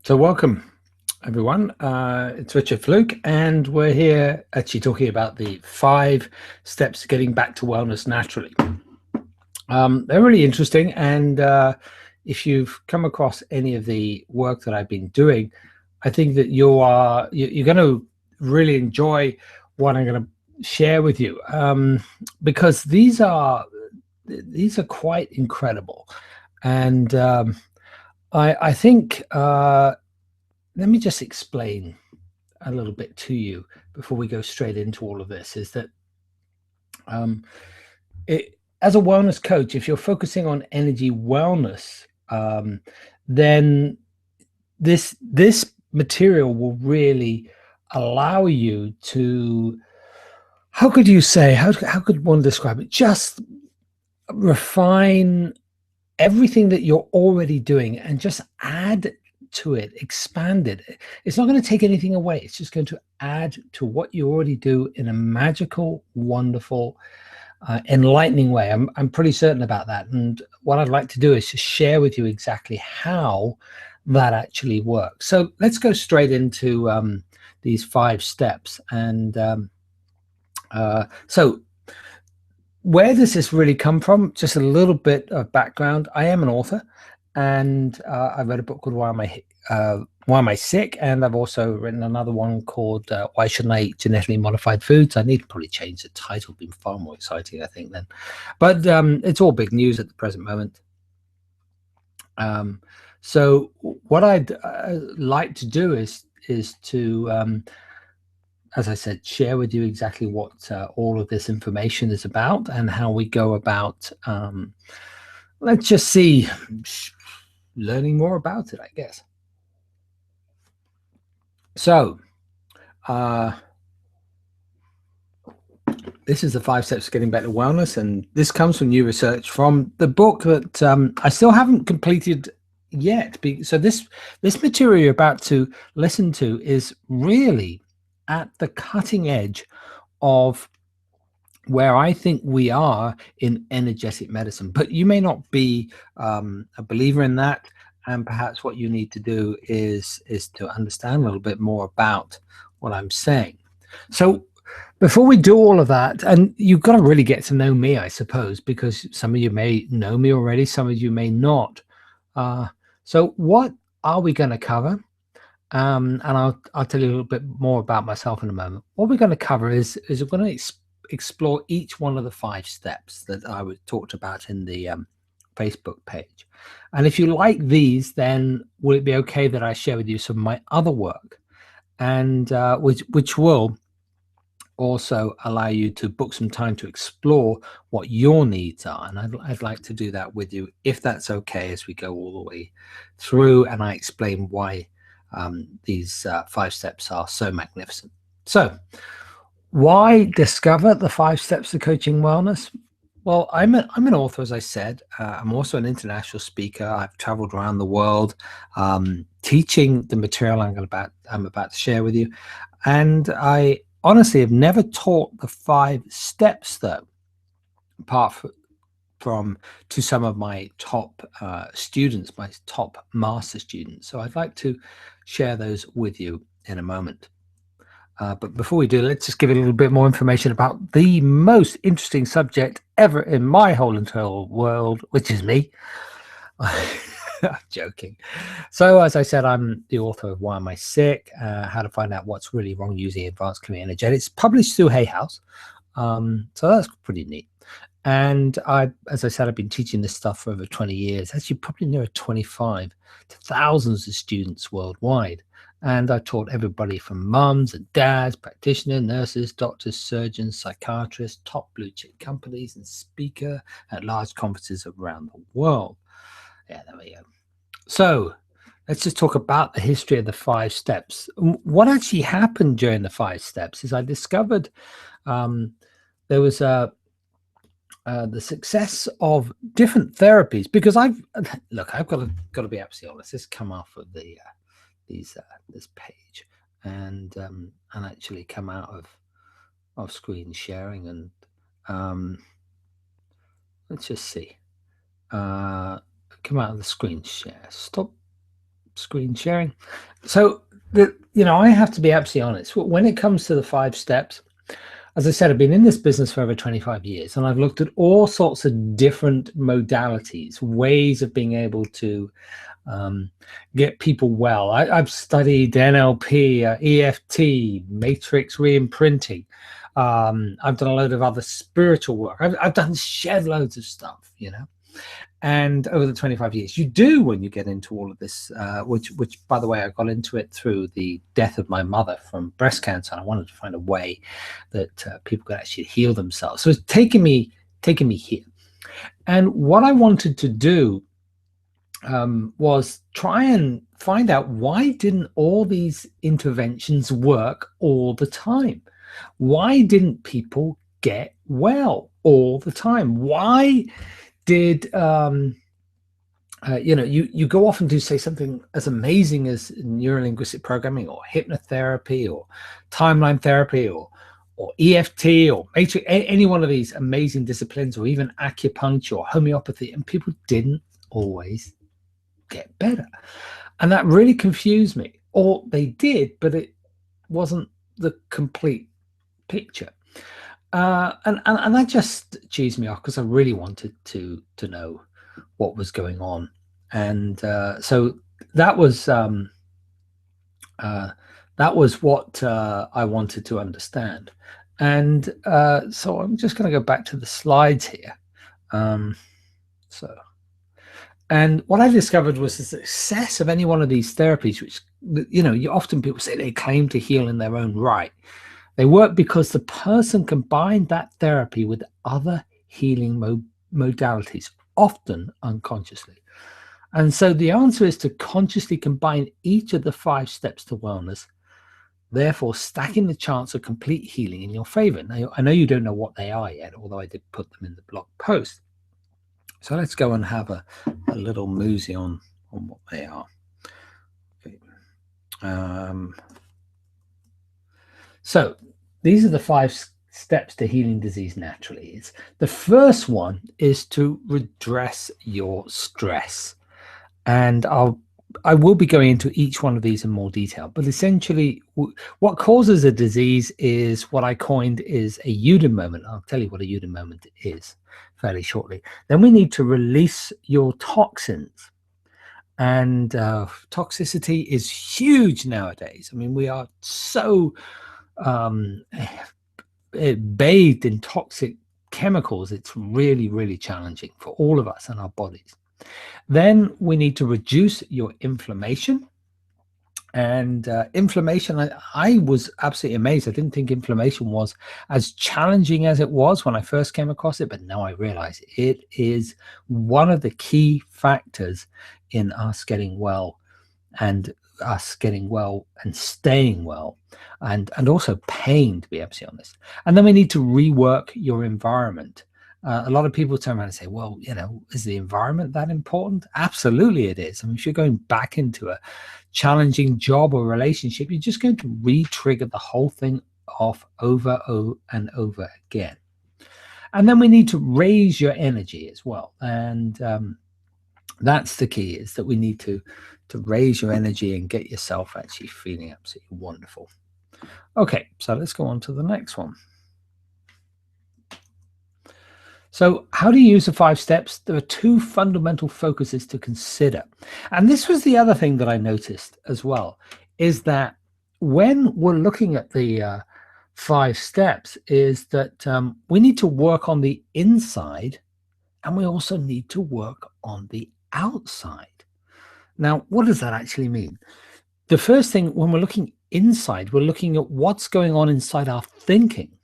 So welcome, everyone. It's Richard Fluke, and we're here actually talking about the 5 steps to getting back to wellness naturally. They're really interesting, and if you've come across any of the work that I've been doing, I think that you're going to really enjoy what I'm going to share with you, because these are quite incredible, and I think. Let me just explain a little bit to you before we go straight into all of this. Is that um, as a wellness coach, if you're focusing on energy wellness, then this material will really allow you to, how could you say, how could one describe it? Just refine everything that you're already doing and just add to it, expand it. It's not going to take anything away. It's just going to add to what you already do in a magical, wonderful, enlightening way. I'm pretty certain about that. And what I'd like to do is to share with you exactly how that actually works. So let's go straight into these 5 steps. And so where does this really come from? Just a little bit of background. I am an author, and I read a book called Why Am I Sick? And I've also written another one called Why Shouldn't I Eat Genetically Modified Foods? I need to probably change the title. It'd be far more exciting, I think, then. But it's all big news at the present moment. So what I'd like to do is to as I said, share with you exactly what all of this information is about and how we go about, let's just see, learning more about it, I guess. So, this is the 5 steps to getting back to wellness, and this comes from new research from the book that I still haven't completed yet. So this material you're about to listen to is really at the cutting edge of where I think we are in energetic medicine, but you may not be a believer in that. And perhaps what you need to do is to understand a little bit more about what I'm saying. So before we do all of that, and you've got to really get to know me, I suppose, because some of you may know me already, some of you may not. So what are we going to cover? And I'll tell you a little bit more about myself in a moment. What we're going to cover is we're going to explore each one of the 5 steps that I talked about in the Facebook page. And if you like these, then will it be okay that I share with you some of my other work, and which will also allow you to book some time to explore what your needs are. And I'd like to do that with you, if that's okay, as we go all the way through and I explain why these 5 steps are so magnificent. So why discover the 5 steps to coaching wellness? Well, I'm an author, as I said. I'm also an international speaker. I've traveled around the world teaching the material I'm about to share with you. And I honestly have never taught the 5 steps, though, apart from to some of my top students, my top master students. So I'd like to share those with you in a moment. But before we do, let's just give you a little bit more information about the most interesting subject ever in my whole entire world, which is me. I'm joking. So, as I said, I'm the author of Why Am I Sick? How to Find Out What's Really Wrong Using Advanced Clean Energetics, published through Hay House. So that's pretty neat. And as I said, I've been teaching this stuff for over 20 years, actually probably near 25, to thousands of students worldwide. And I taught everybody from mums and dads, practitioners, nurses, doctors, surgeons, psychiatrists, top blue chip companies, and speaker at large conferences around the world. Yeah, there we go. So let's just talk about the history of the 5 steps. What actually happened during the 5 steps is I discovered there was the success of different therapies, because I've got to be absolutely honest. This come off of the this page and actually come out of screen sharing, and let's just see. Come out of the screen share. Stop screen sharing. So I have to be absolutely honest. When it comes to the 5 steps, as I said, I've been in this business for over 25 years, and I've looked at all sorts of different modalities, ways of being able to get people well. I've studied NLP, EFT, matrix reimprinting. I've done a load of other spiritual work. I've done shed loads of stuff, and over the 25 years, you do, when you get into all of this, which by the way, I got into it through the death of my mother from breast cancer. And I wanted to find a way that people could actually heal themselves. So it's taken me here. And what I wanted to do was try and find out, why didn't all these interventions work all the time? Why didn't people get well all the time? Why did you go off and do, say, something as amazing as neurolinguistic programming or hypnotherapy or timeline therapy or EFT or matrix, any one of these amazing disciplines, or even acupuncture or homeopathy, and people didn't always get better? And that really confused me. Or they did, but it wasn't the complete picture. And that just cheesed me off, because I really wanted to know what was going on. And so that was what I wanted to understand. And so I'm just going to go back to the slides here. And what I discovered was the success of any one of these therapies, which, often people say they claim to heal in their own right. They work because the person combined that therapy with other healing modalities, often unconsciously. And so the answer is to consciously combine each of the 5 steps to wellness, therefore stacking the chance of complete healing in your favor. Now, I know you don't know what they are yet, although I did put them in the blog post. So let's go and have a little mosey on what they are. Okay. So these are the 5 steps to healing disease naturally. The first one is to redress your stress. And I will be going into each one of these in more detail, but essentially what causes a disease is what I coined is a eudaimoment. I'll tell you what a eudaimoment is fairly shortly. Then we need to release your toxins. And toxicity is huge nowadays. I mean, we are so bathed in toxic chemicals. It's really, really challenging for all of us and our bodies. Then we need to reduce your inflammation. And inflammation, I was absolutely amazed. I didn't think inflammation was as challenging as it was when I first came across it, but now I realize it is one of the key factors in us getting well and staying well, and also pain, to be absolutely honest. And then we need to rework your environment. A lot of people turn around and say, well, is the environment that important? Absolutely it is. I mean, if you're going back into a challenging job or relationship, you're just going to re-trigger the whole thing off over and over again. And then we need to raise your energy as well. And that's the key, is that we need to raise your energy and get yourself actually feeling absolutely wonderful. Okay, so let's go on to the next one. So how do you use the 5 steps? There are 2 fundamental focuses to consider. And this was the other thing that I noticed as well, is that when we're looking at the 5 steps, is that we need to work on the inside, and we also need to work on the outside. Now, what does that actually mean? The first thing, when we're looking inside, we're looking at what's going on inside our thinking.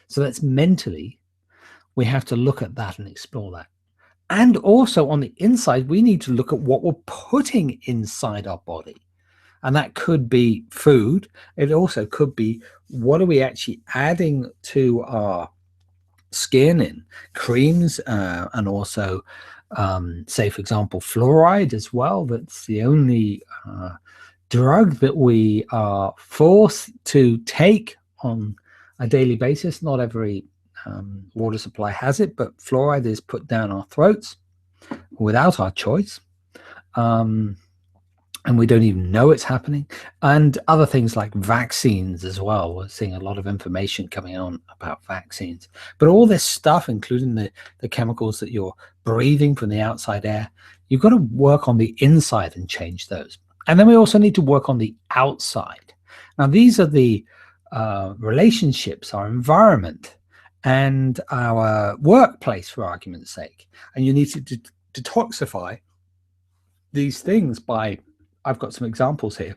So that's mentally. We have to look at that and explore that. And also on the inside, we need to look at what we're putting inside our body. And that could be food. It also could be, what are we actually adding to our skin in creams, and also, say, for example, fluoride as well. That's the only drug that we are forced to take on a daily basis. Not every water supply has it, but fluoride is put down our throats without our choice. and we don't even know it's happening. And other things like vaccines as well. We're seeing a lot of information coming on about vaccines. But all this stuff, including the chemicals that you're breathing from the outside air, you've got to work on the inside and change those. And then we also need to work on the outside. Now, these are the relationships, our environment, and our workplace, for argument's sake. And you need to detoxify these things by, I've got some examples here.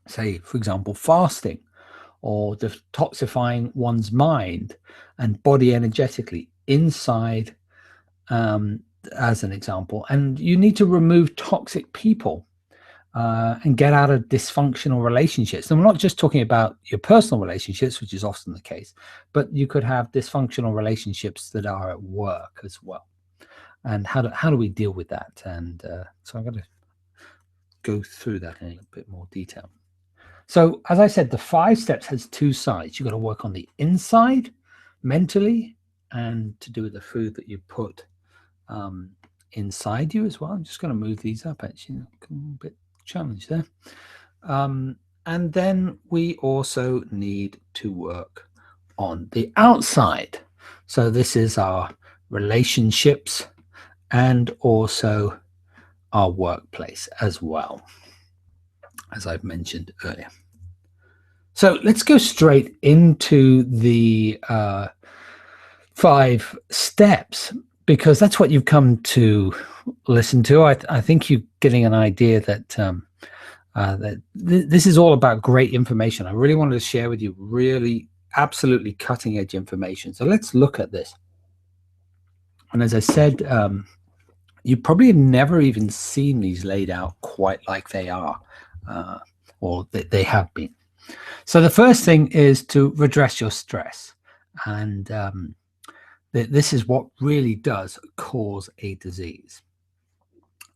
Say, for example, fasting, or detoxifying one's mind and body energetically inside, as an example. And you need to remove toxic people and get out of dysfunctional relationships. And we're not just talking about your personal relationships, which is often the case, but you could have dysfunctional relationships that are at work as well. And how do we deal with that? And so I'm going to go through that in a bit more detail. So as I said, the 5 steps has 2 sides. You've got to work on the inside mentally, and to do with the food that you put inside you as well. I'm just going to move these up, actually. A bit challenged there. And then we also need to work on the outside. So this is our relationships and also our workplace as well, as I've mentioned earlier. So let's go straight into the 5 steps, because that's what you've come to listen to. I think you're getting an idea that that this is all about great information. I really wanted to share with you really absolutely cutting edge information. So let's look at this. And as I said, you probably have never even seen these laid out quite like they are, or that they have been. So the first thing is to redress your stress. And this is what really does cause a disease.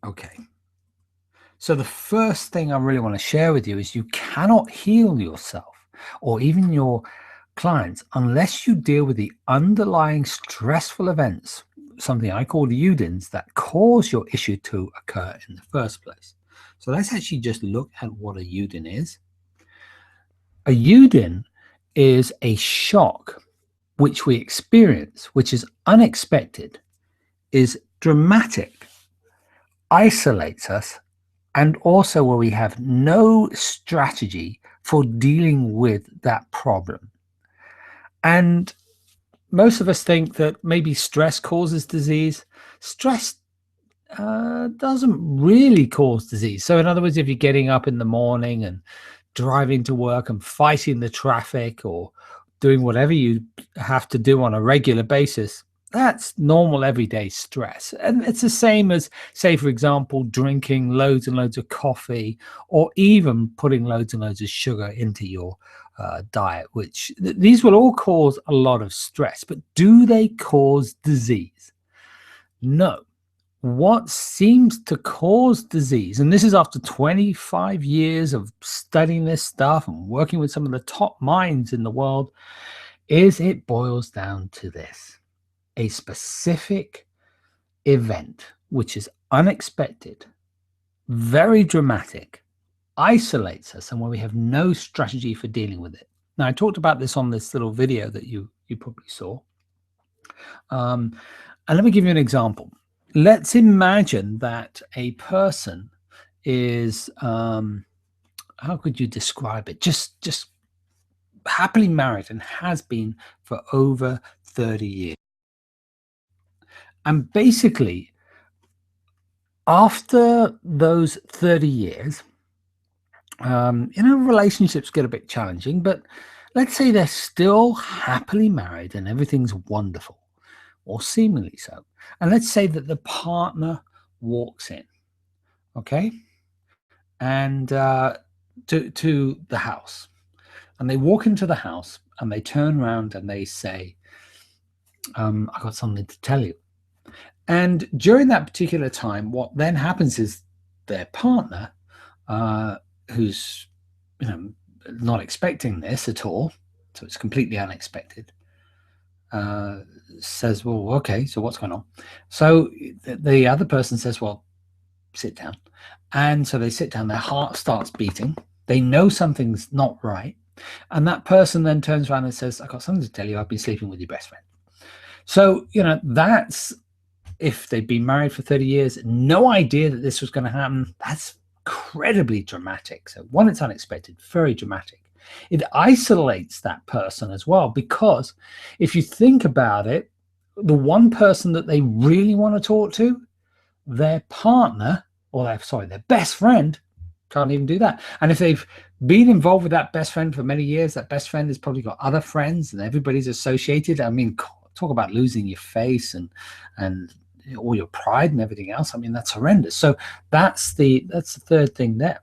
Okay. So the first thing I really want to share with you is you cannot heal yourself or even your clients unless you deal with the underlying stressful events, something I call UDINs, that cause your issue to occur in the first place. So let's actually just look at what a UDIN is. A UDIN is a shock which we experience, which is unexpected, is dramatic, isolates us, and also where we have no strategy for dealing with that problem. And most of us think that maybe stress causes disease. Stress doesn't really cause disease. So in other words, if you're getting up in the morning and driving to work and fighting the traffic or doing whatever you have to do on a regular basis, that's normal everyday stress. And it's the same as, say, for example, drinking loads and loads of coffee, or even putting loads and loads of sugar into your diet, which these will all cause a lot of stress. But do they cause disease? No. What seems to cause disease, and this is after 25 years of studying this stuff and working with some of the top minds in the world, is it boils down to this: a specific event which is unexpected, very dramatic, isolates us, and where we have no strategy for dealing with it. Now, I talked about this on this little video that you probably saw. And let me give you an example. Let's imagine that a person is, how could you describe it? Just happily married and has been for over 30 years. And basically, after those 30 years, relationships get a bit challenging, but let's say they're still happily married and everything's wonderful, or seemingly so. And let's say that the partner walks in, okay, and to the house. And they walk into the house and they turn around and they say, I got something to tell you. And during that particular time, what then happens is their partner, who's not expecting this at all, so it's completely unexpected, says, well, okay, so what's going on? So the other person says, well, sit down. And so they sit down, their heart starts beating. They know something's not right. And that person then turns around and says, "I got something to tell you. I've been sleeping with your best friend." So, that's, if they've been married for 30 years, no idea that this was going to happen. That's incredibly dramatic. So one, it's unexpected, very dramatic. It isolates that person as well, because if you think about it, the one person that they really want to talk to, their partner, or their best friend, can't even do that. And if they've been involved with that best friend for many years, that best friend has probably got other friends and everybody's associated. I mean, talk about losing your face and all your pride and everything else. I mean, that's horrendous. So that's the third thing there.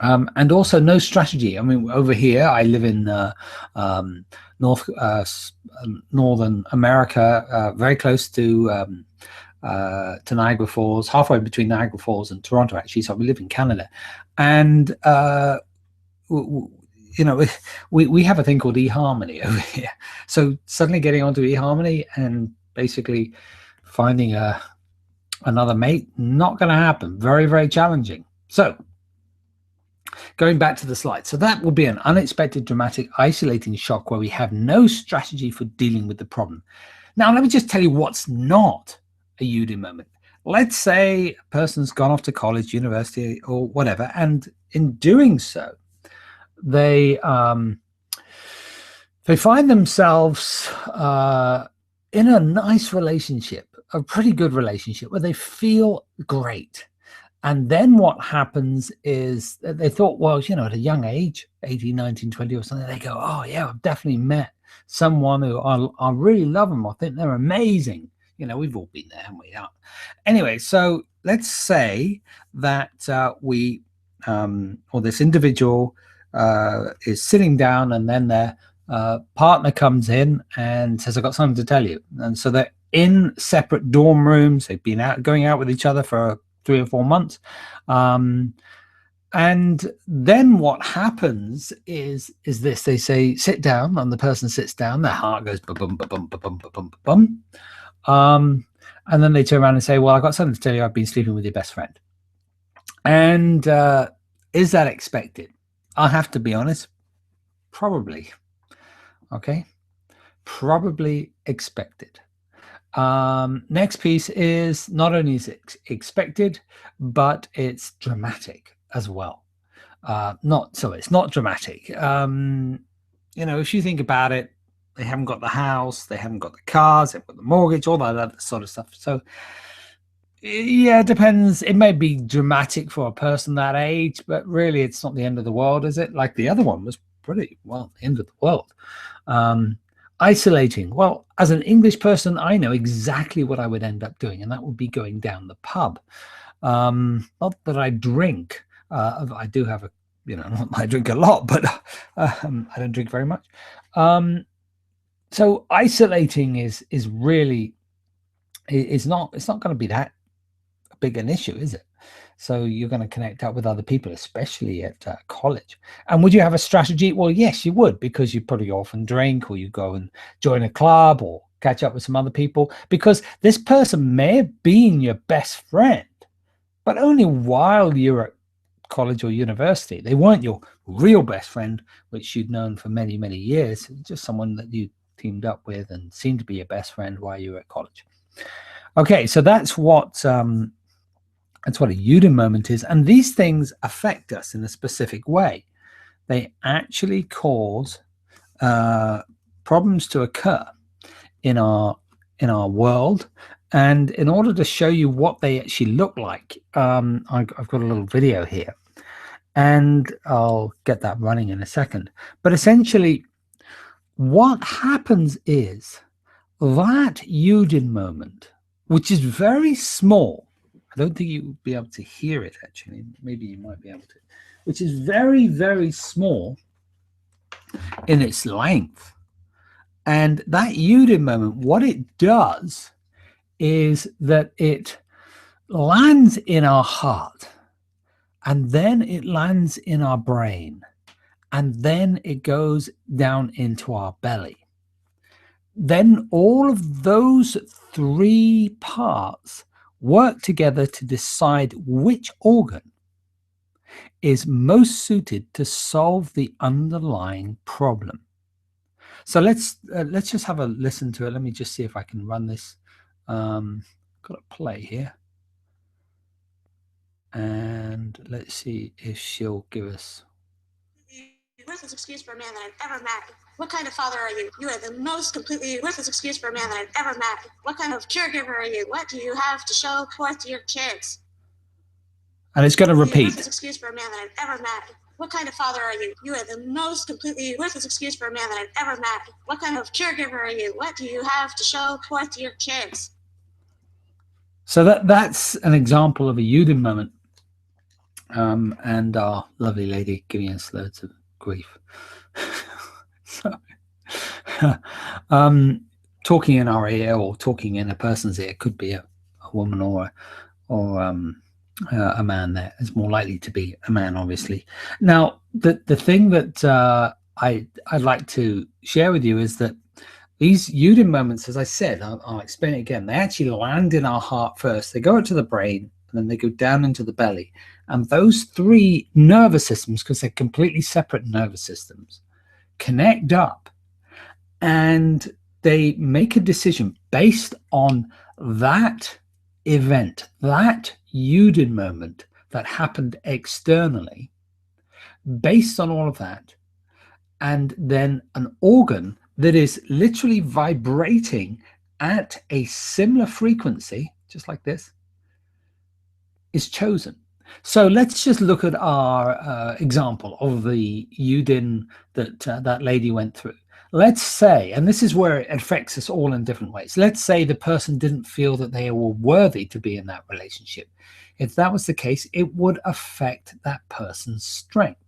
And also no strategy. I mean, over here, I live in Northern America, very close to Niagara Falls, halfway between Niagara Falls and Toronto, actually. So we live in Canada, and we have a thing called eHarmony over here. So suddenly getting onto eHarmony and basically finding another mate, not going to happen. Very, very challenging. So going back to the slide. So that will be an unexpected, dramatic, isolating shock where we have no strategy for dealing with the problem. Now, let me just tell you what's not a Uden moment. Let's say a person's gone off to college, university, or whatever, and in doing so, they find themselves in a nice relationship, a pretty good relationship, where they feel great. And then what happens is that they thought, well, at a young age, 18, 19, 20 or something, they go, oh, yeah, I've definitely met someone who I really love them. I think they're amazing. We've all been there, haven't we? Yeah. Anyway, so let's say that or this individual is sitting down, and then their partner comes in and says, I've got something to tell you. And so they're in separate dorm rooms. They've been going out with each other for 3 or 4 months. And then what happens is this: they say, sit down, and the person sits down, their heart goes ba-bum, ba-bum, ba-bum, ba-bum, ba-bum. And then they turn around and say, well, I've got something to tell you. I've been sleeping with your best friend. And is that expected? I have to be honest, probably. Okay, probably expected. Next piece is, not only is it expected, but it's dramatic as well. It's not dramatic. If you think about it, they haven't got the house, they haven't got the cars, they've got the mortgage, all that other sort of stuff. So yeah, it depends. It may be dramatic for a person that age, but really it's not the end of the world, is it? Like the other one was pretty, well, the end of the world. Isolating. Well, as an English person, I know exactly what I would end up doing, and that would be going down the pub. Not that I drink. I do have I drink a lot, but I don't drink very much. So isolating is really, it's not going to be that big an issue, is it? So you're going to connect up with other people, especially at college. And would you have a strategy? Well, yes, you would, because you probably often drink, or you go and join a club, or catch up with some other people, because this person may have been your best friend, but only while you're at college or university. They weren't your real best friend, which you'd known for many, many years. Just someone that you teamed up with and seemed to be your best friend while you were at college. Okay, so that's what a Uden moment is. And these things affect us in a specific way. They actually cause problems to occur in our world. And in order to show you what they actually look like, I've got a little video here, and I'll get that running in a second. But essentially, what happens is that Uden moment, which is very small, I don't think you would be able to hear it, actually. Maybe you might be able to. Which is very, very small in its length. And that Uden moment, what it does is that it lands in our heart, and then it lands in our brain, and then it goes down into our belly. Then all of those 3 parts work together to decide which organ is most suited to solve the underlying problem. So let's just have a listen to it. Let me just see if I can run this. Got a play here. And let's see if she'll give us. Worthless excuse for a man that I've ever met. What kind of father are you? You are the most completely worthless excuse for a man that I've ever met. What kind of caregiver are you? What do you have to show forth to your kids? And it's going to repeat. Worthless excuse for a man that I've ever met. What kind of father are you? You are the most completely worthless excuse for a man that I've ever met. What kind of caregiver are you? What do you have to show forth to your kids? So that's an example of a Yudin moment. And our lovely lady giving us loads of grief. So, talking in our ear or talking in a person's ear could be a woman or a man. There is more likely to be a man, obviously. Now, the thing that I'd like to share with you is that these Yudin moments, as I said, I'll explain it again. They actually land in our heart first. They go up to the brain, and then they go down into the belly. And those three nervous systems, because they're completely separate nervous systems, connect up, and they make a decision based on that event, that Yudin moment that happened externally, based on all of that, and then an organ that is literally vibrating at a similar frequency, just like this, is chosen. So let's just look at our example of the Yudin that that lady went through. Let's say, and this is where it affects us all in different ways. Let's say the person didn't feel that they were worthy to be in that relationship. If that was the case, it would affect that person's strength.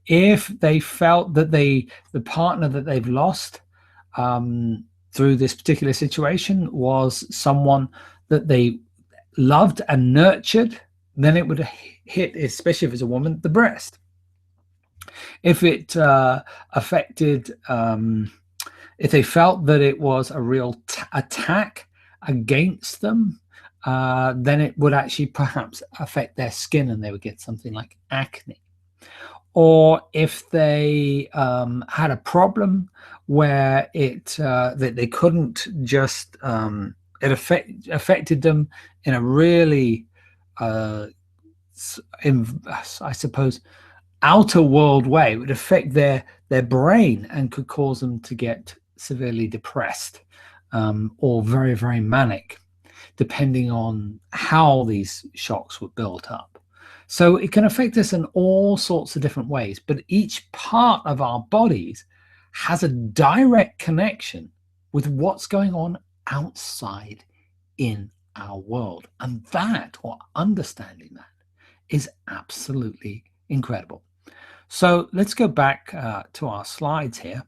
If they felt that the partner that they've lost through this particular situation was someone that they loved and nurtured, then it would hit, especially if it's a woman, the breast. If it affected, if they felt that it was a real attack against them, then it would actually perhaps affect their skin and they would get something like acne. Or if they had a problem where that they couldn't just, it affected them in a really, I suppose, outer world way. It would affect their brain and could cause them to get severely depressed or very, very manic, depending on how these shocks were built up. So it can affect us in all sorts of different ways, but each part of our bodies has a direct connection with what's going on outside in our world. And that, or understanding that, is absolutely incredible. So let's go back to our slides here.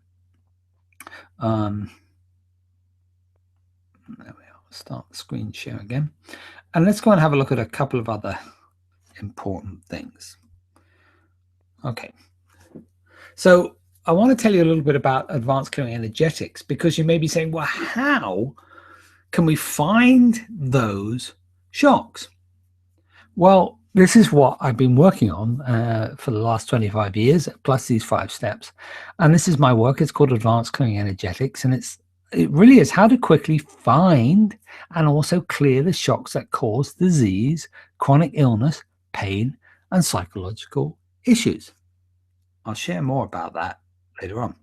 There we are. Start the screen share again. And let's go and have a look at a couple of other important things. Okay. So I want to tell you a little bit about advanced clearing energetics, because you may be saying, well, how can we find those shocks? Well, this is what I've been working on for the last 25 years, plus these 5 steps. And this is my work. It's called Advanced Clearing Energetics. And it really is how to quickly find and also clear the shocks that cause disease, chronic illness, pain, and psychological issues. I'll share more about that later on.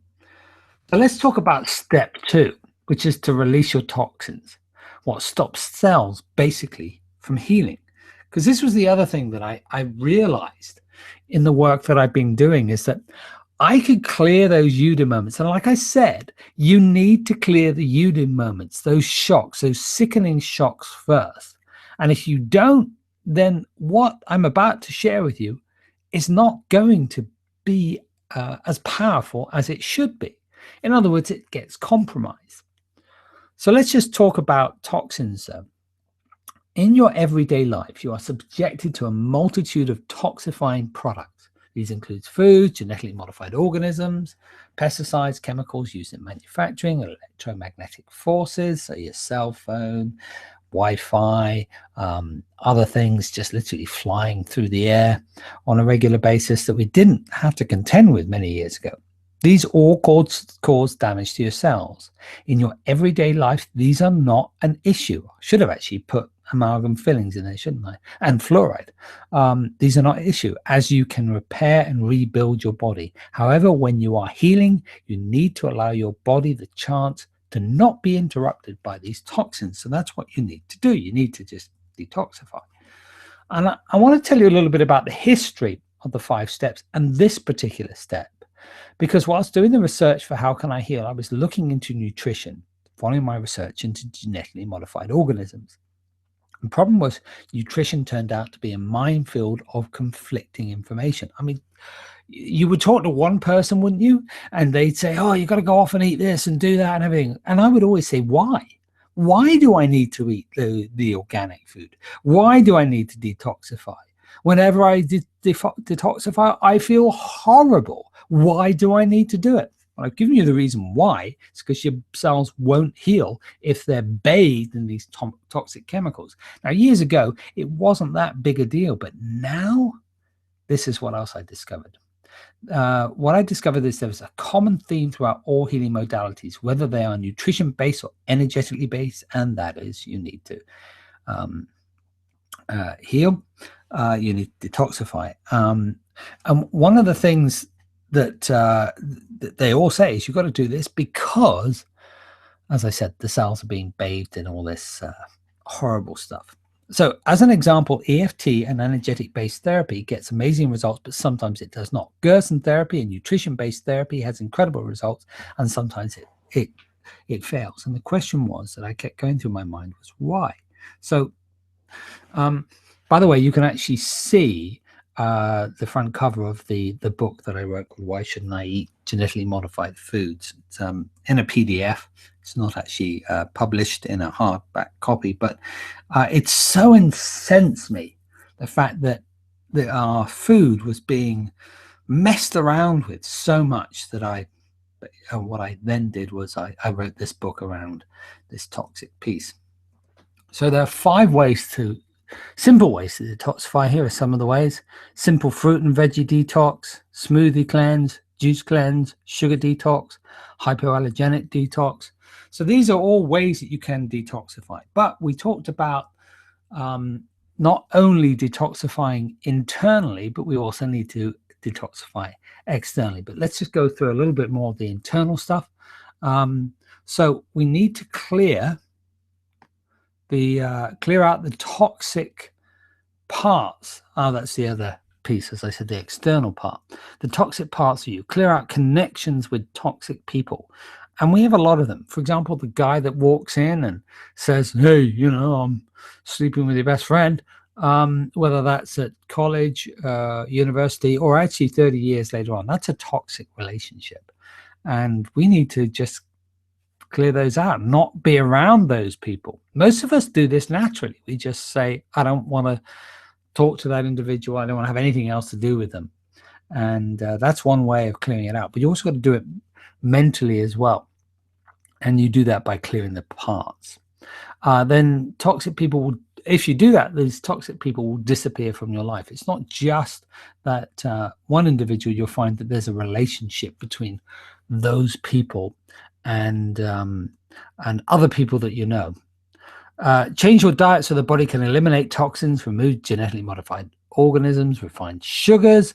So let's talk about step 2, which is to release your toxins. What stops cells basically from healing. Because this was the other thing that I realized in the work that I've been doing, is that I could clear those Yudin moments. And like I said, you need to clear the Yudin moments, those shocks, those sickening shocks first. And if you don't, then what I'm about to share with you is not going to be as powerful as it should be. In other words, it gets compromised. So let's just talk about toxins. In your everyday life, you are subjected to a multitude of toxifying products. These include foods, genetically modified organisms, pesticides, chemicals used in manufacturing, electromagnetic forces, so your cell phone, Wi-Fi, other things just literally flying through the air on a regular basis that we didn't have to contend with many years ago. These all cause damage to your cells. In your everyday life, these are not an issue. I should have actually put amalgam fillings in there, shouldn't I? And fluoride. These are not an issue, as you can repair and rebuild your body. However, when you are healing, you need to allow your body the chance to not be interrupted by these toxins. So that's what you need to do. You need to just detoxify. And I want to tell you a little bit about the history of the 5 steps and this particular step. Because whilst doing the research for How Can I Heal, I was looking into nutrition, following my research into genetically modified organisms. The problem was nutrition turned out to be a minefield of conflicting information. I mean, you would talk to one person, wouldn't you? And they'd say, oh, you got to go off and eat this and do that and everything. And I would always say, why? Why do I need to eat the organic food? Why do I need to detoxify? Whenever I detoxify, I feel horrible. Why do I need to do it? Well, I've given you the reason why. It's because your cells won't heal if they're bathed in these toxic chemicals. Now, years ago, it wasn't that big a deal, but now, this is what else I discovered. What I discovered is there was a common theme throughout all healing modalities, whether they are nutrition-based or energetically based, and that is you need to heal, you need to detoxify. And one of the things that they all say is you've got to do this because, as I said, the cells are being bathed in all this horrible stuff. So as an example, EFT and energetic-based therapy gets amazing results, but sometimes it does not. Gerson therapy and nutrition-based therapy has incredible results, and sometimes it fails. And the question was that I kept going through my mind was why? So, by the way, you can actually see the front cover of the book that I wrote called Why Shouldn't I Eat Genetically Modified Foods? It's in a PDF. It's not actually published in a hardback copy, but it so incensed me, the fact that our food was being messed around with so much that what I then did was I wrote this book around this toxic piece. So there are 5 simple ways to detoxify. Here are some of the ways. Simple fruit and veggie detox, smoothie cleanse, juice cleanse, sugar detox, hypoallergenic detox. So these are all ways that you can detoxify. But we talked about not only detoxifying internally, but we also need to detoxify externally. But let's just go through a little bit more of the internal stuff. So we need to clear out the toxic parts. That's the other piece, as I said, the external part. The toxic parts of you. Clear out connections with toxic people. And we have a lot of them. For example, the guy that walks in and says, hey, I'm sleeping with your best friend, whether that's at college, university, or actually 30 years later on. That's a toxic relationship. And we need to just clear those out, not be around those people. Most of us do this naturally. We just say, I don't want to talk to that individual. I don't want to have anything else to do with them. And that's one way of clearing it out. But you also got to do it mentally as well. And you do that by clearing the parts. Then toxic people will, if you do that, these toxic people will disappear from your life. It's not just that one individual. You'll find that there's a relationship between those people and other people that you know. Change your diet so the body can eliminate toxins, remove genetically modified organisms, refined sugars,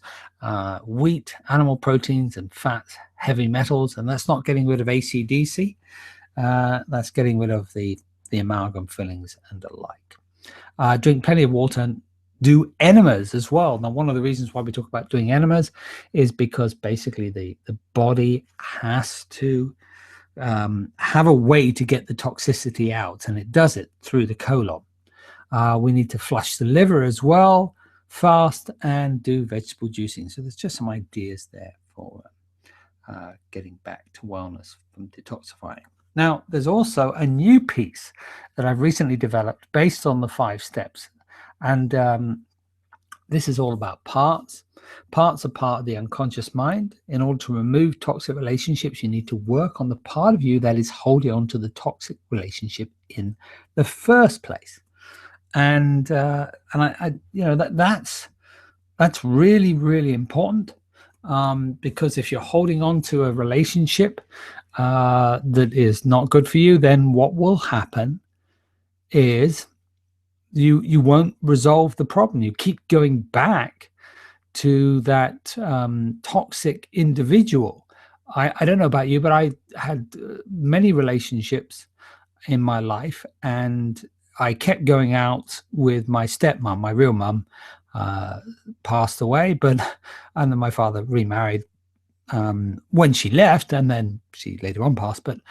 wheat, animal proteins and fats, heavy metals. And that's not getting rid of AC/DC. That's getting rid of the amalgam fillings and the like. Drink plenty of water and do enemas as well. Now, one of the reasons why we talk about doing enemas is because basically the body has to have a way to get the toxicity out, and it does it through the colon. We need to flush the liver as well, fast, and do vegetable juicing. So there's just some ideas there for getting back to wellness from detoxifying. Now, there's also a new piece that I've recently developed based on the 5 steps. And This is all about parts. Parts are part of the unconscious mind. In order to remove toxic relationships, you need to work on the part of you that is holding on to the toxic relationship in the first place. And that's really, really important, because if you're holding on to a relationship that is not good for you, then what will happen is you won't resolve the problem. You keep going back to that toxic individual. I don't know about you, but I had many relationships in my life, and I kept going out with my stepmom. My real mum passed away, and then my father remarried when she left, and then she later on passed. But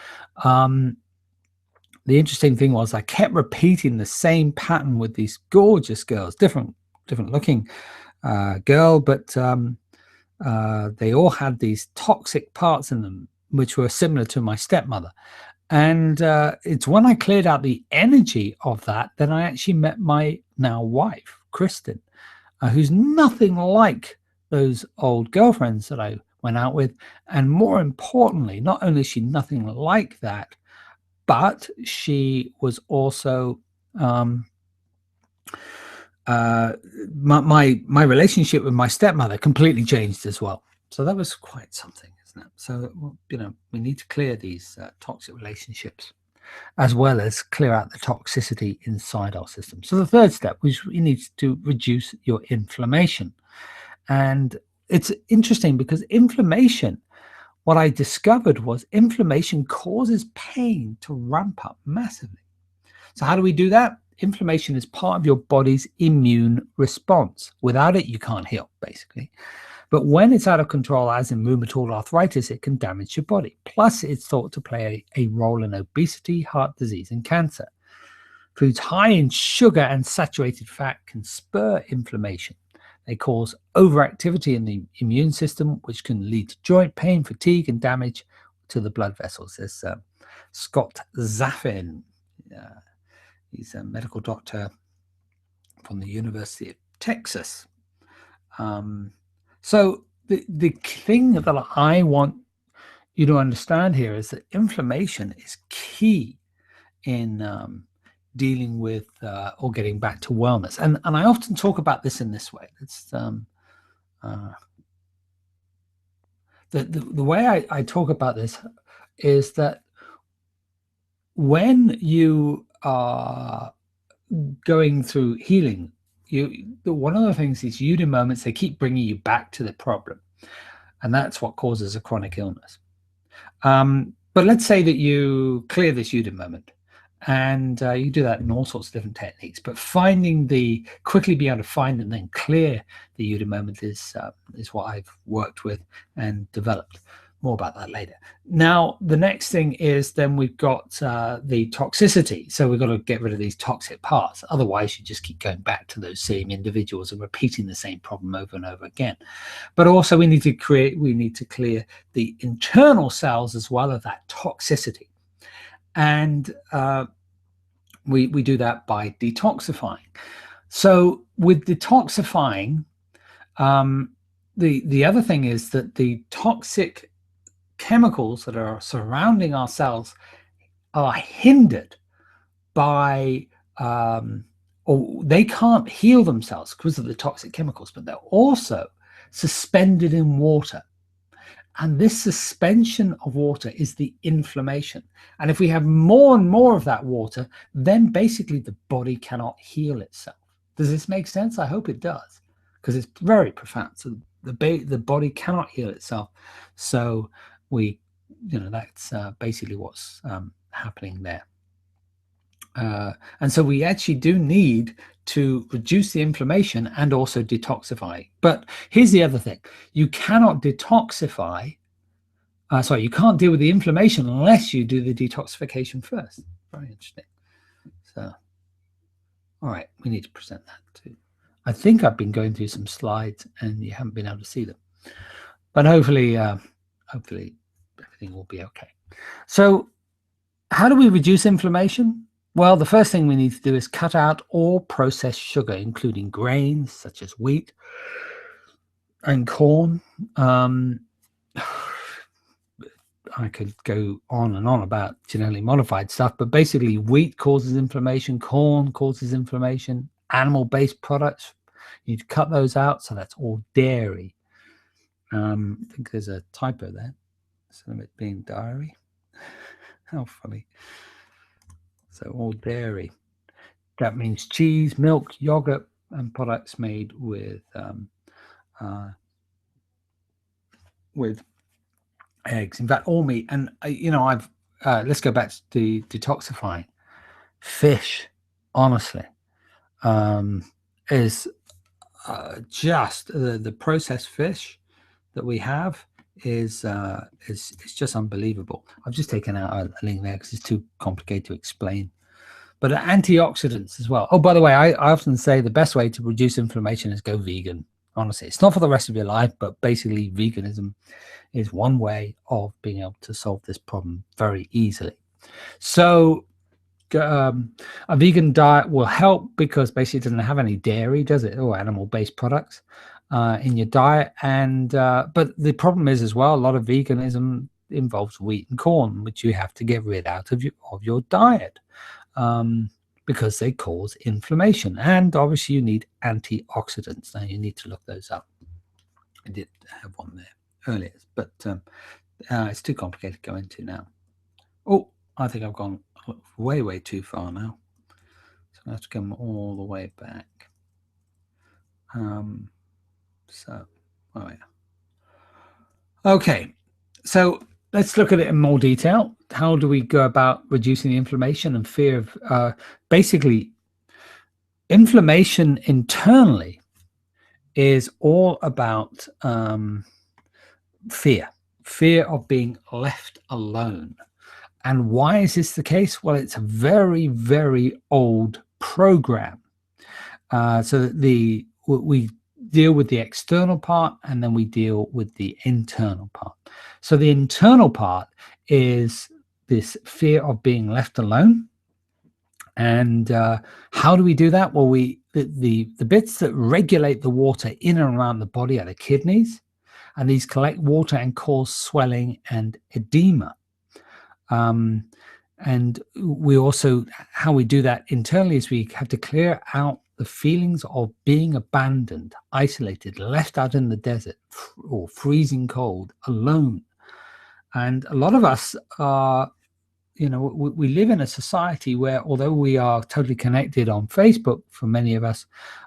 the interesting thing was I kept repeating the same pattern with these gorgeous girls, different looking girl, but they all had these toxic parts in them, which were similar to my stepmother. And it's when I cleared out the energy of that, then I actually met my now wife, Kristen, who's nothing like those old girlfriends that I went out with. And more importantly, not only is she nothing like that, but she was also my relationship with my stepmother completely changed as well. So that was quite something, isn't it? So, we need to clear these toxic relationships, as well as clear out the toxicity inside our system. So the third step, which we need to reduce your inflammation. And it's interesting because inflammation, what I discovered was inflammation causes pain to ramp up massively. So how do we do that? Inflammation is part of your body's immune response. Without it, you can't heal, basically. But when it's out of control, as in rheumatoid arthritis, it can damage your body. Plus, it's thought to play a role in obesity, heart disease, and cancer. Foods high in sugar and saturated fat can spur inflammation. They cause overactivity in the immune system, which can lead to joint pain, fatigue, and damage to the blood vessels. There's Scott Zaffin. He's a medical doctor from the University of Texas. So the thing that I want you to understand here is that inflammation is key in dealing with or getting back to wellness. And I often talk about this in this way. It's the way I talk about this is that when you are going through healing, one of the things is eudaimonic moments, they keep bringing you back to the problem, and that's what causes a chronic illness. But let's say that you clear this eudaimonic moment, and you do that in all sorts of different techniques, but quickly being able to find and then clear the eudaimonic moment is what I've worked with and developed. More about that later. Now, the next thing is then we've got the toxicity. So we've got to get rid of these toxic parts. Otherwise, you just keep going back to those same individuals and repeating the same problem over and over again. But also we need to clear the internal cells as well of that toxicity. And we do that by detoxifying. So with detoxifying, the other thing is that the toxic chemicals that are surrounding our cells are hindered by or they can't heal themselves because of the toxic chemicals, but they're also suspended in water. And this suspension of water is the inflammation. And if we have more and more of that water, then basically the body cannot heal itself. Does this make sense? I hope it does, because it's very profound. So the body cannot heal itself. So that's basically what's happening there. And so we actually do need to reduce the inflammation and also detoxify. But here's the other thing. You cannot detoxify. You can't deal with the inflammation unless you do the detoxification first. Very interesting. So, all right, we need to present that too. I think I've been going through some slides and you haven't been able to see them. But hopefully everything will be okay. So how do we reduce inflammation? Well, the first thing we need to do is cut out all processed sugar, including grains such as wheat and corn. I could go on and on about genetically modified stuff, but basically wheat causes inflammation, corn causes inflammation, animal-based products, you need to cut those out. So that's all dairy. I think there's a typo there. Instead of it being diary. How funny. So all dairy. That means cheese, milk, yogurt, and products made with eggs. In fact, all meat. And I've let's go back to detoxifying. Fish, honestly, is just the processed fish that we have is just unbelievable. I've just taken out a link there because it's too complicated to explain. But antioxidants as well. Oh, by the way, I often say the best way to reduce inflammation is go vegan. Honestly, it's not for the rest of your life, but basically veganism is one way of being able to solve this problem very easily. So a vegan diet will help because basically it doesn't have any dairy, does it? Or animal-based products in your diet. And but the problem is as well, a lot of veganism involves wheat and corn, which you have to get rid out of your diet. Because they cause inflammation, and obviously you need antioxidants. Now you need to look those up. I did have one there earlier, but it's too complicated to go into now. Oh, I think I've gone way too far now, so I have to come all the way back. So, oh yeah. Okay, so let's look at it in more detail. How do we go about reducing the inflammation and fear of basically inflammation internally is all about fear of being left alone. And why is this the case? Well, it's a very, very old program. So that we deal with the external part and then we deal with the internal part. So the internal part is this fear of being left alone. And how do we do that? Well, the bits that regulate the water in and around the body are the kidneys, and these collect water and cause swelling and edema. And we also, how we do that internally is we have to clear out the feelings of being abandoned, isolated, left out in the desert, or freezing cold, alone. And a lot of us are, we live in a society where, although we are totally connected on Facebook, for many of us,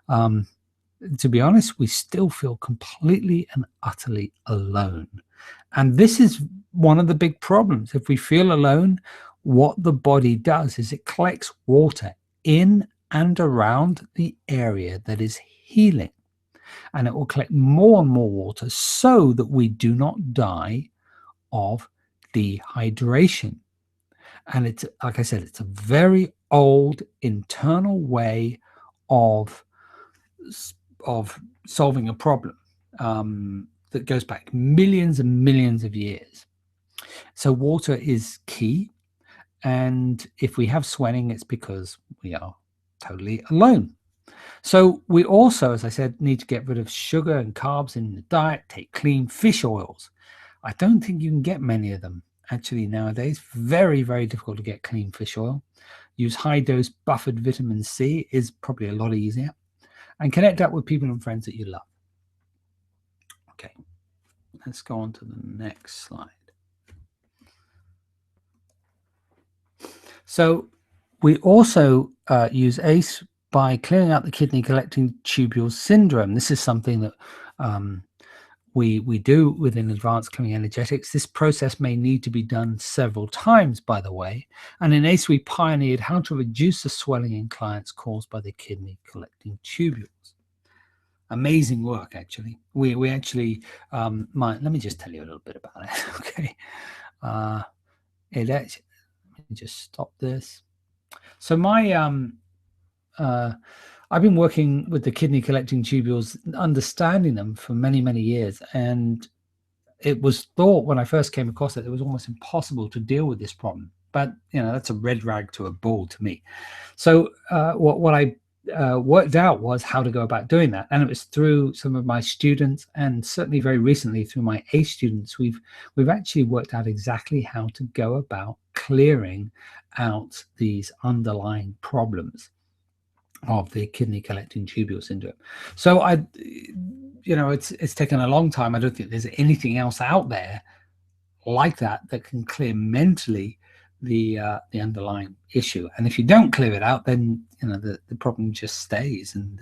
to be honest, we still feel completely and utterly alone. And this is one of the big problems. If we feel alone, what the body does is it collects water in and around the area that is healing. And it will collect more and more water so that we do not die of dehydration. And it's, like I said, it's a very old internal way of solving a problem that goes back millions and millions of years. So water is key. And if we have swelling, it's because we are totally alone. So we also, as I said, need to get rid of sugar and carbs in the diet, take clean fish oils. I don't think you can get many of them actually nowadays. Very, very difficult to get clean fish oil. Use high-dose buffered vitamin C is probably a lot easier. And connect up with people and friends that you love. Okay, let's go on to the next slide. So we also use ACE by clearing out the kidney collecting tubules syndrome. This is something that we do within advanced clearing energetics. This process may need to be done several times, by the way. And in ACE, we pioneered how to reduce the swelling in clients caused by the kidney collecting tubules. Amazing work, actually. We actually, let me just tell you a little bit about it, okay? Let me just stop this. So I've been working with the kidney collecting tubules, understanding them for many, many years. And it was thought when I first came across it was almost impossible to deal with this problem. but that's a red rag to a bull to me. So what I worked out was how to go about doing that, and it was through some of my students, and certainly very recently through my ACE students. We've actually worked out exactly how to go about clearing out these underlying problems of the kidney collecting tubule syndrome. So it's taken a long time. I don't think there's anything else out there like that can clear mentally the underlying issue. And if you don't clear it out, then the problem just stays, and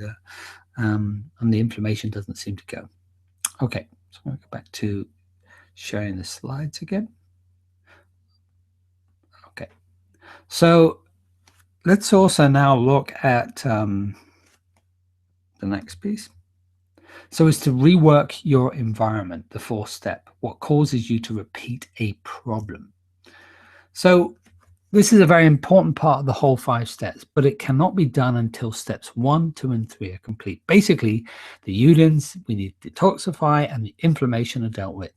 the inflammation doesn't seem to go. Okay, so I'm going to go back to sharing the slides again. Okay, so let's also now look at the next piece. So it's to rework your environment, the fourth step, what causes you to repeat a problem. So this is a very important part of the whole 5 steps, but it cannot be done until steps 1, 2, and 3 are complete. Basically, the udins, we need to detoxify, and the inflammation are dealt with.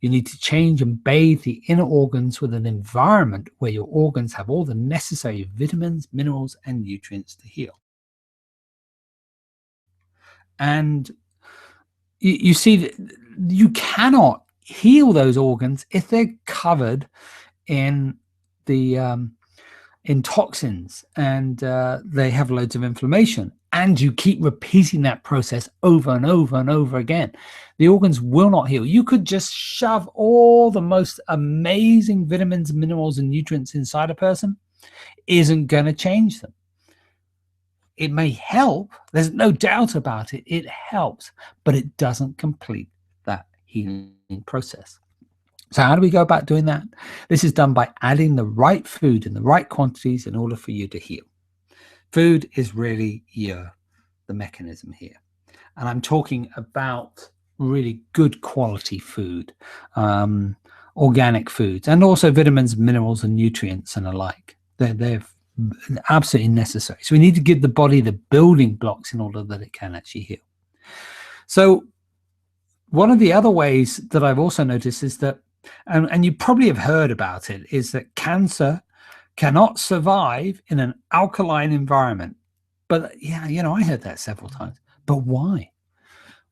You need to change and bathe the inner organs with an environment where your organs have all the necessary vitamins, minerals, and nutrients to heal. And you see that you cannot heal those organs if they're covered in toxins, and they have loads of inflammation, and you keep repeating that process over and over and over again. The organs will not heal. You could just shove all the most amazing vitamins, minerals, and nutrients inside a person, isn't going to change them. It may help, there's no doubt about it, it helps, but it doesn't complete that healing process. So how do we go about doing that? This is done by adding the right food in the right quantities in order for you to heal. Food is really the mechanism here. And I'm talking about really good quality food, organic foods, and also vitamins, minerals, and nutrients and alike. They're absolutely necessary. So we need to give the body the building blocks in order that it can actually heal. So one of the other ways that I've also noticed is that, and you probably have heard about it, is that cancer cannot survive in an alkaline environment. But yeah, I heard that several times. But why?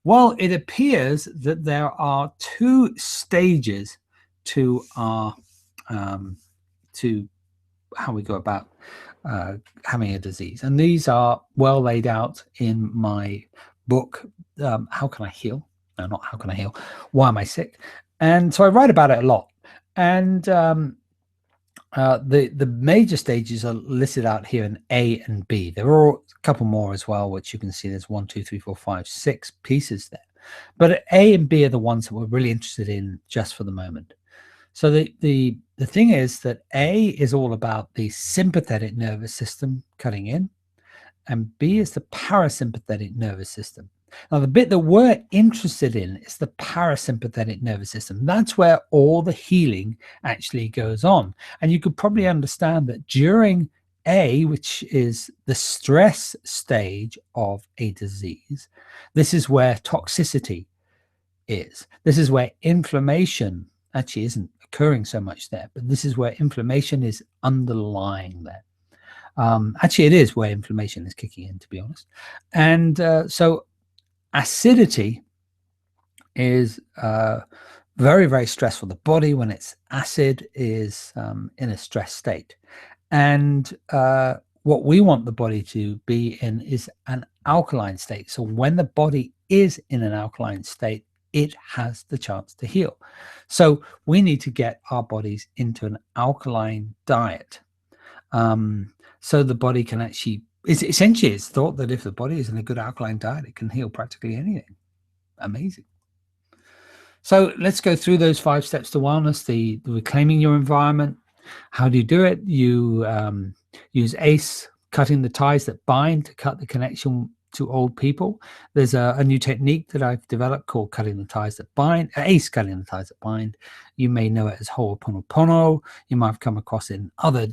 Well, it appears that there are 2 stages to our to how we go about having a disease, and these are well laid out in my book, How Can I Heal? No, not How Can I Heal? Why Am I Sick? And so I write about it a lot. And the major stages are listed out here in A and B. There are a couple more as well, which you can see. There's 1, 2, 3, 4, 5, 6 pieces there. But A and B are the ones that we're really interested in just for the moment. So the thing is that A is all about the sympathetic nervous system cutting in, and B is the parasympathetic nervous system. Now, the bit that we're interested in is the parasympathetic nervous system. That's where all the healing actually goes on. And you could probably understand that during A, which is the stress stage of a disease, this is where toxicity is. This is where inflammation actually isn't occurring so much there, but this is where inflammation is underlying there. Actually, it is where inflammation is kicking in, to be honest. And so acidity is very, very stressful. The body, when it's acid, is in a stress state. And what we want the body to be in is an alkaline state. So when the body is in an alkaline state, it has the chance to heal. So we need to get our bodies into an alkaline diet. So the body can actually, it's thought that if the body is in a good alkaline diet, it can heal practically anything. Amazing. So let's go through those 5 steps to wellness. The reclaiming your environment. How do you do it? You use ACE, cutting the ties that bind, to cut the connection to old people. There's a new technique that I've developed called cutting the ties that bind, ACE, cutting the ties that bind. You may know it as Ho'oponopono. You might have come across it in other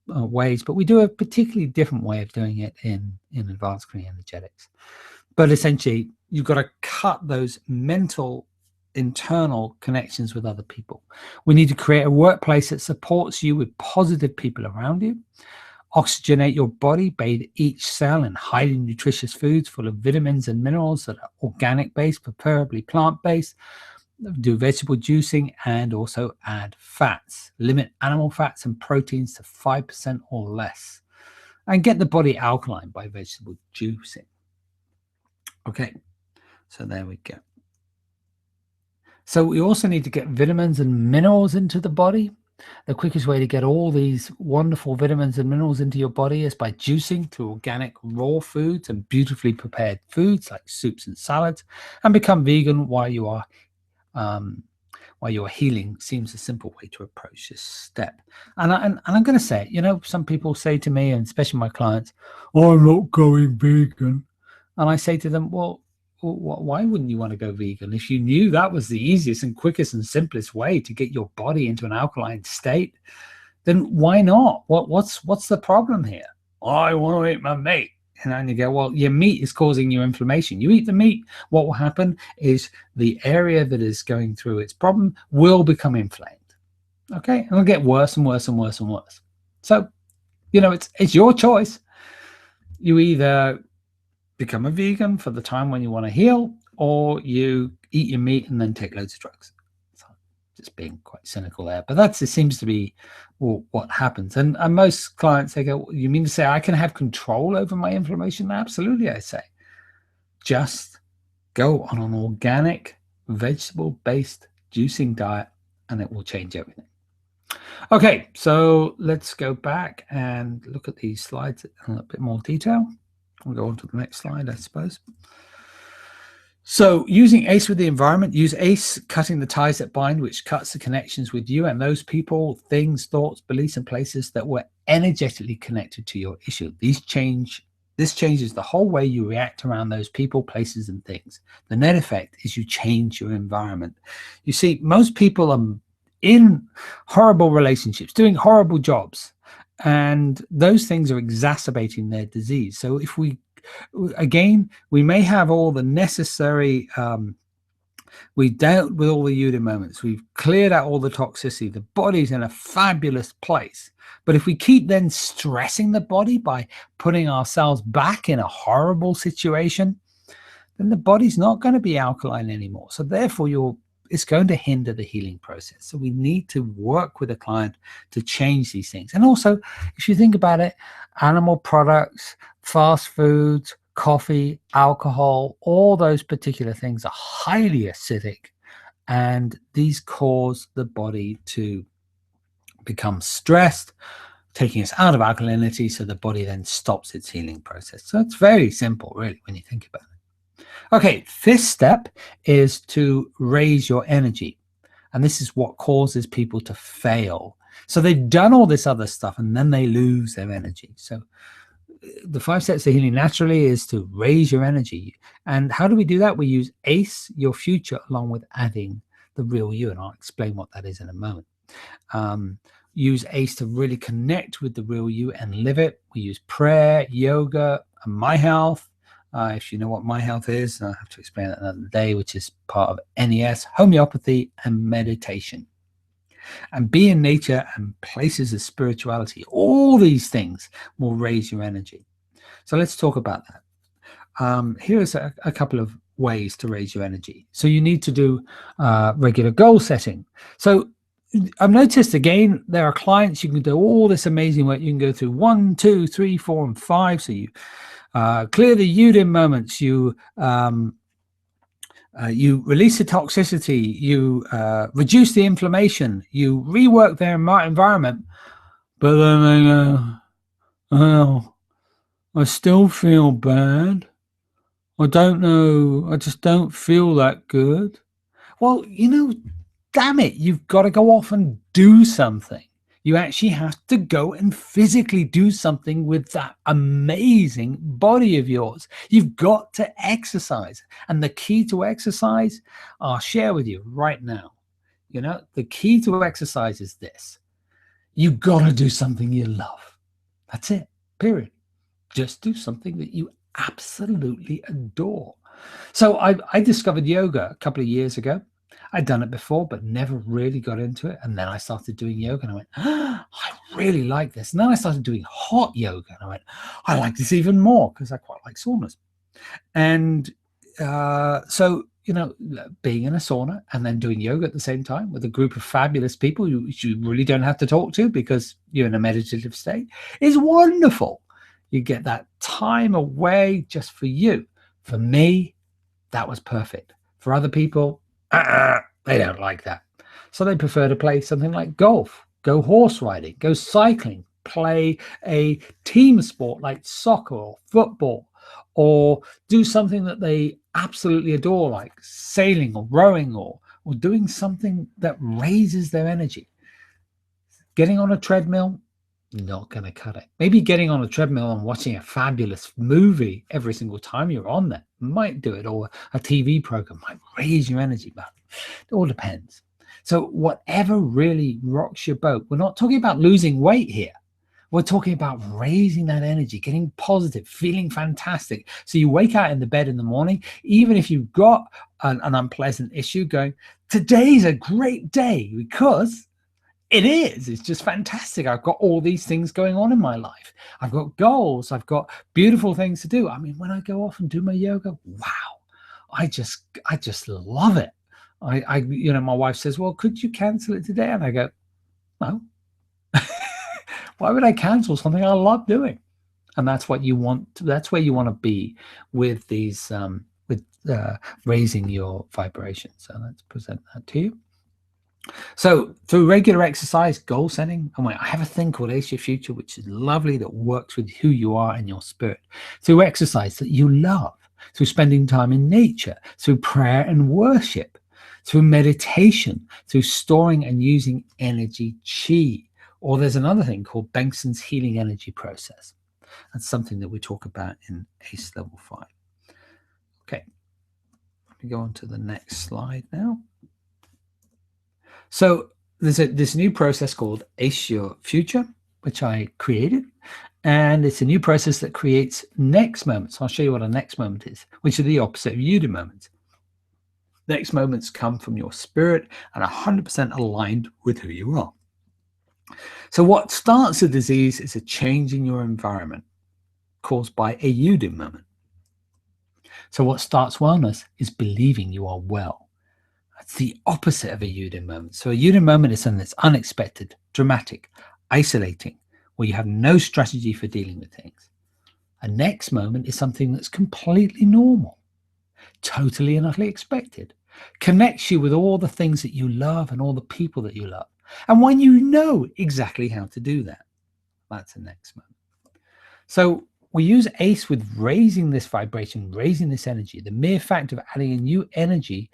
ways, but we do a particularly different way of doing it in advanced clean energetics. But essentially, you've got to cut those mental internal connections with other people. We need to create a workplace that supports you with positive people around you. Oxygenate your body, bathe each cell in highly nutritious foods full of vitamins and minerals that are organic based, preferably plant based. Do vegetable juicing and also add fats. Limit animal fats and proteins to 5% or less. And get the body alkaline by vegetable juicing. Okay, so there we go. So we also need to get vitamins and minerals into the body. The quickest way to get all these wonderful vitamins and minerals into your body is by juicing to organic raw foods and beautifully prepared foods like soups and salads, and become vegan while you are healing. Seems a simple way to approach this step. And I'm going to say, some people say to me, and especially my clients, "Oh, I'm not going vegan," and I say to them, "Well, why wouldn't you want to go vegan if you knew that was the easiest and quickest and simplest way to get your body into an alkaline state? Then why not? What's the problem here? Oh, I want to eat my meat." And you go, well, your meat is causing you inflammation. You eat the meat, what will happen is the area that is going through its problem will become inflamed. Okay, and it'll get worse and worse and worse and worse. So, it's your choice. You either become a vegan for the time when you want to heal, or you eat your meat and then take loads of drugs. So just being quite cynical there, but it seems to be what happens. And most clients, they go, "You mean to say I can have control over my inflammation?" Absolutely, I say. Just go on an organic, vegetable-based juicing diet, and it will change everything. Okay, so let's go back and look at these slides in a bit more detail. We'll go on to the next slide, I suppose. So using ACE with the environment, use ACE, cutting the ties that bind, which cuts the connections with you and those people, things, thoughts, beliefs, and places that were energetically connected to your issue. This changes the whole way you react around those people, places, and things. The net effect is you change your environment. You see, most people are in horrible relationships, doing horrible jobs, and those things are exacerbating their disease. So if we may have all the necessary, we dealt with all the eudaimonas, we've cleared out all the toxicity, the body's in a fabulous place. But if we keep then stressing the body by putting ourselves back in a horrible situation, then the body's not going to be alkaline anymore. So therefore, it's going to hinder the healing process. So we need to work with a client to change these things. And also, if you think about it, animal products, fast foods, coffee, alcohol, all those particular things are highly acidic, and these cause the body to become stressed, taking us out of alkalinity, so the body then stops its healing process. So it's very simple, really, when you think about it. Okay, fifth step is to raise your energy. And this is what causes people to fail. So they've done all this other stuff and then they lose their energy. So the 5 steps to healing naturally is to raise your energy. And how do we do that? We use ACE, your future, along with adding the real you. And I'll explain what that is in a moment. Use ACE to really connect with the real you and live it. We use prayer, yoga, and My Health. If you know what My Health is, I'll have to explain that another day, which is part of NES, homeopathy, and meditation. And be in nature and places of spirituality. All these things will raise your energy. So let's talk about that. Here's a couple of ways to raise your energy. So you need to do regular goal setting. So I've noticed, again, there are clients, you can do all this amazing work. You can go through 1, 2, 3, 4, and 5. So you clear the Udin moments, you release the toxicity, you reduce the inflammation, you rework their environment, but then they go, "Oh, I still feel bad. I don't know, I just don't feel that good." Well, damn it, you've got to go off and do something. You actually have to go and physically do something with that amazing body of yours. You've got to exercise. And the key to exercise, I'll share with you right now. The key to exercise is this. You've got to do something you love. That's it, period. Just do something that you absolutely adore. So I discovered yoga a couple of years ago. I'd done it before, but never really got into it. And then I started doing yoga and I went, I really like this. And then I started doing hot yoga and I went, I like this even more because I quite like saunas. And so, being in a sauna and then doing yoga at the same time with a group of fabulous people you really don't have to talk to because you're in a meditative state is wonderful. You get that time away just for you. For me, that was perfect. For other people, they don't like that. So they prefer to play something like golf, go horse riding, go cycling, play a team sport like soccer or football, or do something that they absolutely adore, like sailing or rowing or doing something that raises their energy. Getting on a treadmill, not going to cut it. Maybe getting on a treadmill and watching a fabulous movie every single time you're on there might do it, or a TV program might raise your energy, but it all depends. So whatever really rocks your boat, we're not talking about losing weight here. We're talking about raising that energy, getting positive, feeling fantastic. So you wake out in the bed in the morning, even if you've got an unpleasant issue, going, today's a great day, because it is. It's just fantastic. I've got all these things going on in my life. I've got goals. I've got beautiful things to do. I mean, when I go off and do my yoga, wow, I just love it. My wife says, well, could you cancel it today? And I go, no. Why would I cancel something I love doing? And that's what you want. That's where you want to be with these, raising your vibration. So let's present that to you. So through regular exercise, goal setting, and I have a thing called Ace Your Future, which is lovely, that works with who you are and your spirit. Through exercise that you love, through spending time in nature, through prayer and worship, through meditation, through storing and using energy chi. Or there's another thing called Bengtson's healing energy process. That's something that we talk about in ACE Level 5. Okay, let me go on to the next slide now. So there's this new process called Ace Your Future, which I created. And it's a new process that creates next moments. I'll show you what a next moment is, which are the opposite of Yudu moments. Next moments come from your spirit and 100% aligned with who you are. So what starts a disease is a change in your environment caused by a Yudu moment. So what starts wellness is believing you are well. It's the opposite of a Yudu moment. So a Yudu moment is something that's unexpected, dramatic, isolating, where you have no strategy for dealing with things. A next moment is something that's completely normal, totally and utterly expected, connects you with all the things that you love and all the people that you love. And when you know exactly how to do that, that's a next moment. So we use ACE with raising this vibration, raising this energy. The mere fact of adding a new energy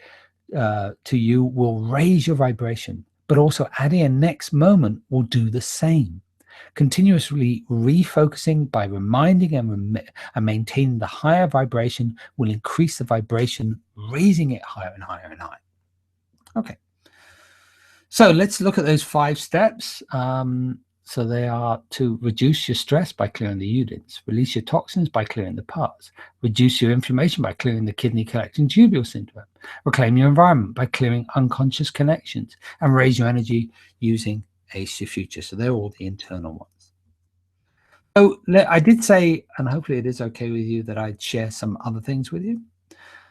to you will raise your vibration, but also adding a next moment will do the same. Continuously refocusing by reminding and maintaining the higher vibration will increase the vibration, raising it higher and higher and higher. Okay. So let's look at those 5 steps. So they are to reduce your stress by clearing the udins, release your toxins by clearing the parts, reduce your inflammation by clearing the kidney collecting tubule syndrome, reclaim your environment by clearing unconscious connections, and raise your energy using Ace Your Future. So they're all the internal ones. So I did say, and hopefully it is okay with you, that I'd share some other things with you.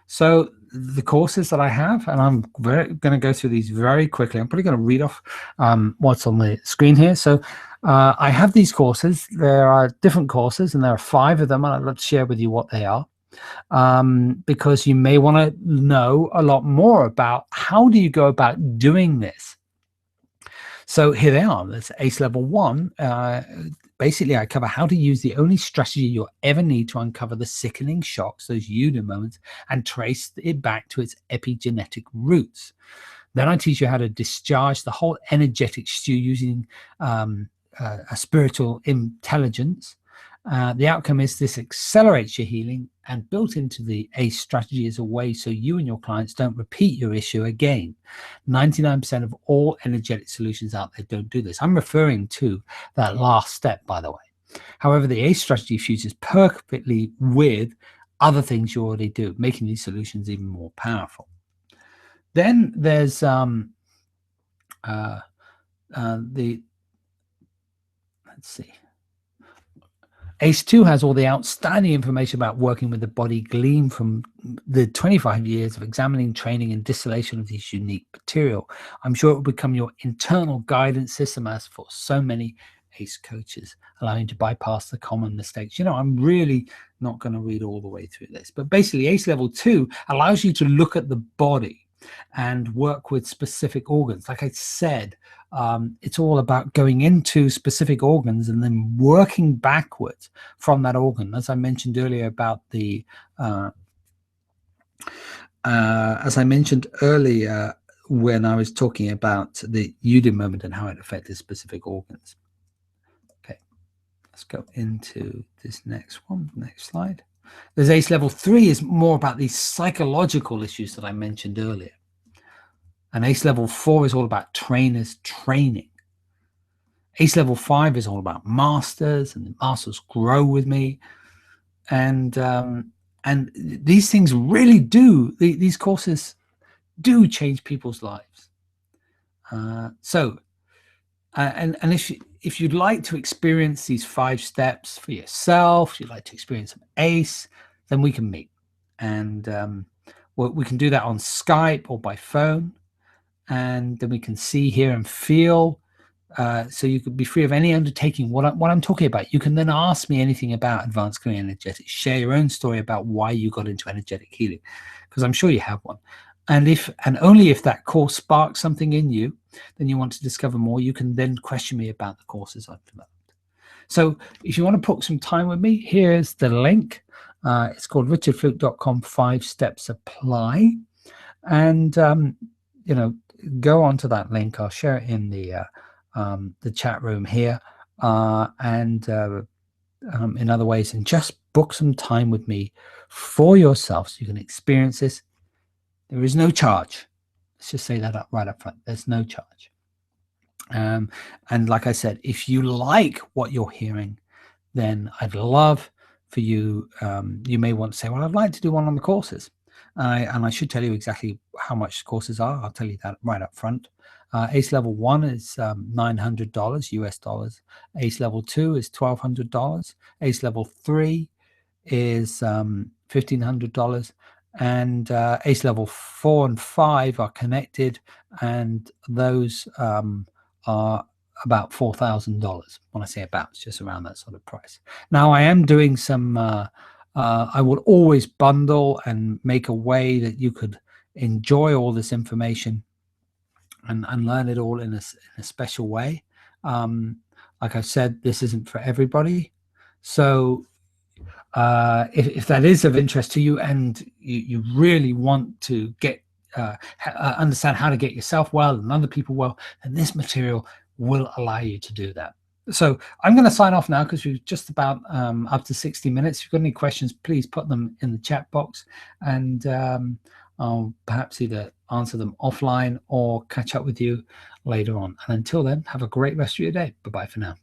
So the courses that I have, and I'm going to go through these very quickly. I'm probably going to read off what's on the screen here. So I have these courses. There are different courses, and there are 5 of them, and I'd love to share with you what they are, because you may want to know a lot more about how do you go about doing this. So here they are. There's ACE Level 1. Basically, I cover how to use the only strategy you'll ever need to uncover the sickening shocks, those Yudu moments, and trace it back to its epigenetic roots. Then I teach you how to discharge the whole energetic stew using a spiritual intelligence. The outcome is this accelerates your healing, and built into the ACE strategy is a way so you and your clients don't repeat your issue again. 99% of all energetic solutions out there don't do this. I'm referring to that last step, by the way. However, the ACE strategy fuses perfectly with other things you already do, making these solutions even more powerful. Then there's let's see. ACE 2 has all the outstanding information about working with the body gleaned from the 25 years of examining, training, and distillation of this unique material. I'm sure it will become your internal guidance system, as for so many ACE coaches, allowing you to bypass the common mistakes. You know, I'm really not going to read all the way through this, but basically ACE level 2 allows you to look at the body and work with specific organs. Like I said, it's all about going into specific organs and then working backwards from that organ. As I mentioned earlier about the, when I was talking about the Udin moment and how it affected specific organs. Okay, let's go into this next one, next slide. There's ACE level 3 is more about these psychological issues that I mentioned earlier. And ACE level 4 is all about trainers training. ACE level 5 is all about masters, and the masters grow with me. And these things really do, these courses do change people's lives. And if you'd like to experience these 5 steps for yourself, you'd like to experience some ACE, then we can meet. And we can do that on Skype or by phone. And then we can see, hear, and feel. So you could be free of any undertaking. What I'm talking about, you can then ask me anything about advanced clearing energetics. Share your own story about why you got into energetic healing, because I'm sure you have one. And only if that course sparks something in you, then you want to discover more, you can then question me about the courses I've developed. So if you want to book some time with me, here's the link. It's called richardfluke.com 5 steps apply. And you know, go onto that link. I'll share it in the chat room here, and in other ways, and just book some time with me for yourself so you can experience this. There is no charge. Let's just say that right up front. There's no charge. And like I said, if you like what you're hearing, then I'd love for you. You may want to say, well, I'd like to do one on the courses. And I should tell you exactly how much courses are. I'll tell you that right up front. ACE level 1 is $900 US dollars. ACE level 2 is $1,200. ACE level 3 is $1,500. And ACE level 4 and 5 are connected, and those are about $4,000. When I say about, it's just around that sort of price. Now, I am doing some I will always bundle and make a way that you could enjoy all this information and learn it all in a special way. Like I said, this isn't for everybody. So if that is of interest to you, and you really want to get understand how to get yourself well and other people well, then this material will allow you to do that. So I'm going to sign off now because we're just about up to 60 minutes. If you've got any questions, please put them in the chat box, and I'll perhaps either answer them offline or catch up with you later on. And until then, have a great rest of your day. Bye-bye for now.